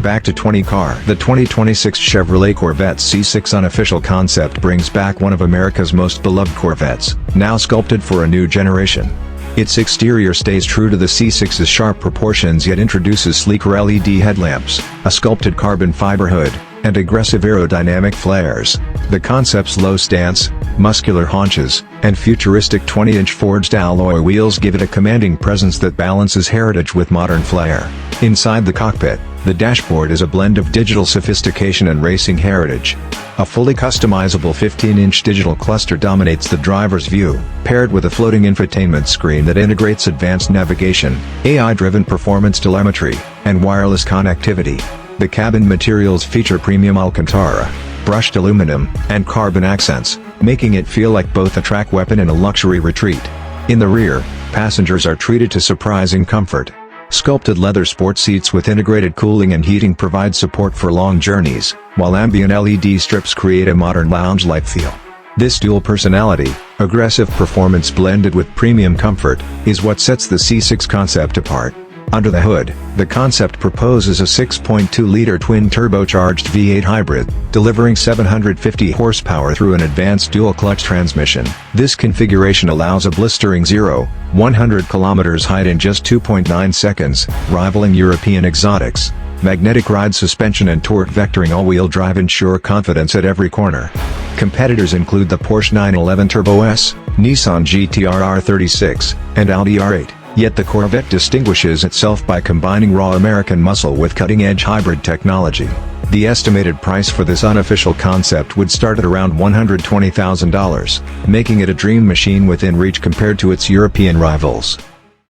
back to 20 car. The 2026 Chevrolet Corvette C6 Unofficial concept brings back one of America's most beloved Corvettes, now sculpted for a new generation. Its exterior stays true to the C6's sharp proportions yet introduces sleeker LED headlamps, a sculpted carbon fiber hood, and aggressive aerodynamic flares. The concept's low stance, muscular haunches, and futuristic 20-inch forged alloy wheels give it a commanding presence that balances heritage with modern flair. Inside the cockpit, the dashboard is a blend of digital sophistication and racing heritage. A fully customizable 15-inch digital cluster dominates the driver's view, paired with a floating infotainment screen that integrates advanced navigation, AI-driven performance telemetry, and wireless connectivity. The cabin materials feature premium Alcantara, brushed aluminum, and carbon accents, making it feel like both a track weapon and a luxury retreat. In the rear, passengers are treated to surprising comfort. Sculpted leather sports seats with integrated cooling and heating provide support for long journeys, while ambient LED strips create a modern lounge-like feel. This dual personality, aggressive performance blended with premium comfort, is what sets the C6 concept apart. Under the hood, the concept proposes a 6.2-liter twin-turbocharged V8 hybrid, delivering 750 horsepower through an advanced dual-clutch transmission. This configuration allows a blistering 0-100 kilometers height in just 2.9 seconds, rivaling European exotics. Magnetic ride suspension and torque vectoring all-wheel drive ensure confidence at every corner. Competitors include the Porsche 911 Turbo S, Nissan GT-R R36, and Audi R8. Yet the Corvette distinguishes itself by combining raw American muscle with cutting-edge hybrid technology. The estimated price for this unofficial concept would start at around $120,000, making it a dream machine within reach compared to its European rivals.